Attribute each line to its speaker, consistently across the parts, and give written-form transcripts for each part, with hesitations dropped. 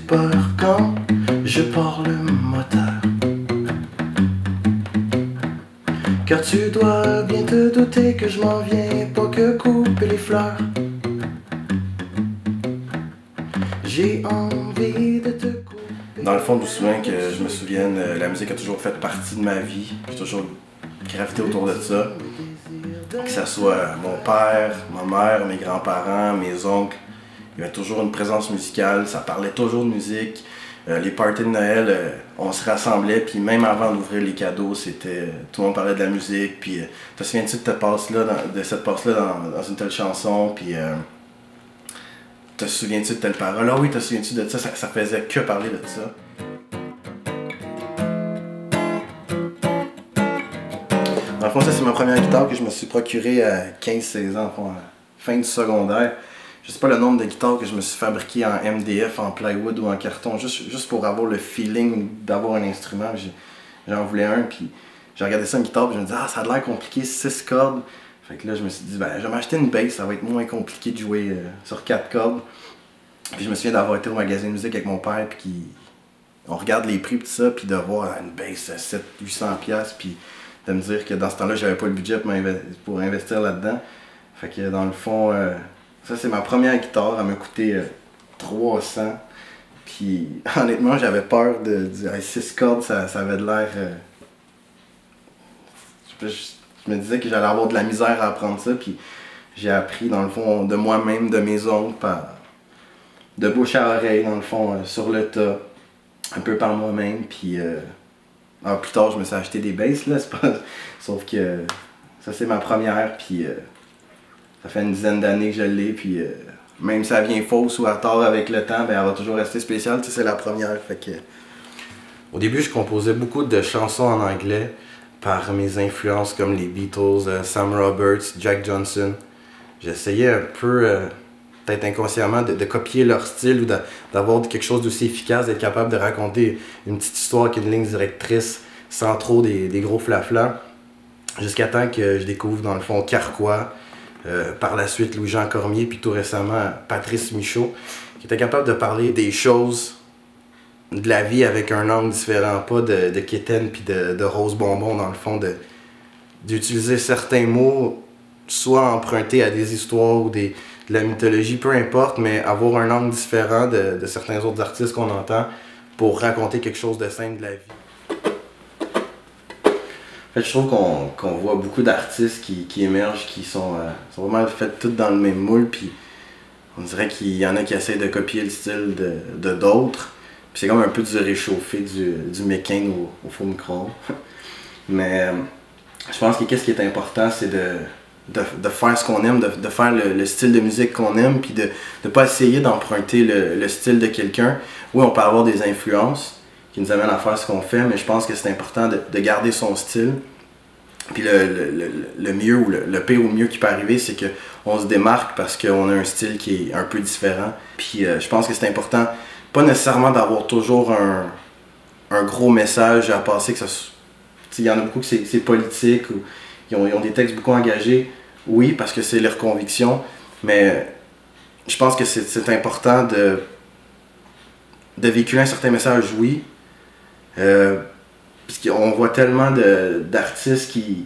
Speaker 1: peur quand je pars le moteur. Car tu dois bien te douter que je m'en viens, pas que couper les fleurs. J'ai envie de te couper. Dans le fond, d'où souvent que je me souvienne, la musique a toujours fait partie de ma vie. J'ai toujours gravité autour de ça. Que ce soit mon père, ma mère, mes grands-parents, mes oncles. Il y avait toujours une présence musicale, ça parlait toujours de musique. Les parties de Noël, on se rassemblait, puis même avant d'ouvrir les cadeaux, c'était tout le monde parlait de la musique. Puis, te souviens-tu de cette passe-là dans une telle chanson? Puis, te souviens-tu de telle parole? Ah oui, te souviens-tu de ça? Ça faisait que parler de ça. Dans le fond, ça c'est ma première guitare que je me suis procurée à 15-16 ans, fin du secondaire. Je sais pas le nombre de guitares que je me suis fabriqué en MDF, en plywood ou en carton, juste pour avoir le feeling d'avoir un instrument. J'en voulais un, puis j'ai regardé ça une guitare, puis je me disais, ah, ça a l'air compliqué, 6 cordes. Fait que là, je me suis dit, ben, je vais m'acheter une bass, ça va être moins compliqué de jouer sur 4 cordes. Puis je me souviens d'avoir été au magasin de musique avec mon père, puis on regarde les prix, tout ça, puis de voir une bass à 700-800$, puis de me dire que dans ce temps-là, j'avais pas le budget pour investir là-dedans. Fait que dans le fond, ça c'est ma première guitare, elle m'a coûté 300$. Puis honnêtement, j'avais peur de dire 6 cordes, ça avait de l'air... Je me disais que j'allais avoir de la misère à apprendre ça, puis j'ai appris dans le fond de moi-même, de mes oncles, de bouche à oreille dans le fond, sur le tas, un peu par moi-même, puis... Alors, plus tard, je me suis acheté des basses, là, sauf que ça c'est ma première, puis ça fait une dizaine d'années que je l'ai, puis même si ça vient fausse ou à tort avec le temps, ben, elle va toujours rester spéciale, c'est la première, fait que... Au début, je composais beaucoup de chansons en anglais par mes influences comme les Beatles, Sam Roberts, Jack Johnson. J'essayais un peu, peut-être inconsciemment, de copier leur style ou d'avoir quelque chose d'aussi efficace, d'être capable de raconter une petite histoire qui est une ligne directrice sans trop des gros flaflas. Jusqu'à temps que je découvre dans le fond Carquois, par la suite Louis-Jean Cormier, puis tout récemment Patrice Michaud, qui était capable de parler des choses, de la vie avec un angle différent, pas de quétaine puis de rose bonbon dans le fond, d'utiliser certains mots, soit empruntés à des histoires ou de la mythologie, peu importe, mais avoir un angle différent de certains autres artistes qu'on entend pour raconter quelque chose de simple de la vie. En fait, je trouve qu'on voit beaucoup d'artistes qui émergent, qui sont vraiment faits tous dans le même moule, puis on dirait qu'il y en a qui essaient de copier le style de d'autres, puis c'est comme un peu du réchauffé du mécan au faux micro. Mais je pense que qu'est-ce qui est important, c'est de faire ce qu'on aime, de faire le style de musique qu'on aime, puis de ne pas essayer d'emprunter le style de quelqu'un. Oui, on peut avoir des influences qui nous amènent à faire ce qu'on fait, mais je pense que c'est important de garder son style. Puis le mieux ou le pire ou le mieux qui peut arriver, c'est qu'on se démarque parce qu'on a un style qui est un peu différent. Puis je pense que c'est important, pas nécessairement d'avoir toujours un gros message à passer, que ça... Il y en a beaucoup que c'est politique, ou ils ont des textes beaucoup engagés. Oui, parce que c'est leur conviction, mais je pense que c'est important de véhiculer un certain message, oui. Parce qu'on voit tellement d'artistes qui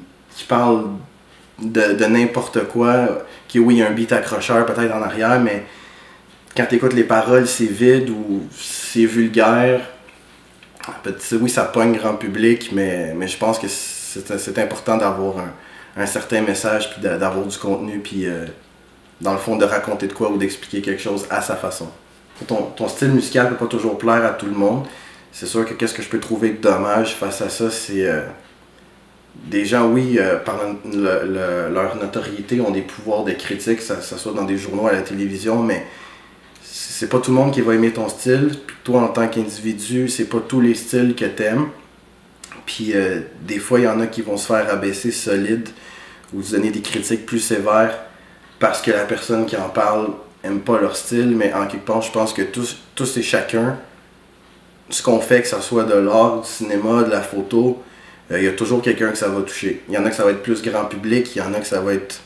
Speaker 1: parlent de n'importe quoi, qui oui, il y a un beat accrocheur peut-être en arrière, mais quand tu écoutes les paroles, c'est vide ou c'est vulgaire. Oui, ça pogne grand public, mais je pense que c'est important d'avoir un certain message, puis d'avoir du contenu, puis dans le fond de raconter de quoi ou d'expliquer quelque chose à sa façon. Ton style musical peut pas toujours plaire à tout le monde. C'est sûr que qu'est-ce que je peux trouver dommage face à ça, c'est des gens, oui, par leur notoriété, ont des pouvoirs de critique, ça soit dans des journaux, à la télévision, mais c'est pas tout le monde qui va aimer ton style. Puis toi, en tant qu'individu, c'est pas tous les styles que t'aimes. Puis des fois, il y en a qui vont se faire abaisser solide ou se donner des critiques plus sévères parce que la personne qui en parle aime pas leur style, mais en quelque part, je pense que tous et chacun, ce qu'on fait, que ce soit de l'art, du cinéma, de la photo, il y a toujours quelqu'un que ça va toucher. Il y en a que ça va être plus grand public, il y en a que ça va être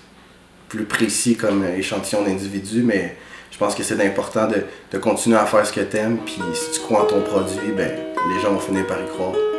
Speaker 1: plus précis comme échantillon d'individus, mais je pense que c'est important de continuer à faire ce que t'aimes, puis si tu crois en ton produit, ben les gens vont finir par y croire.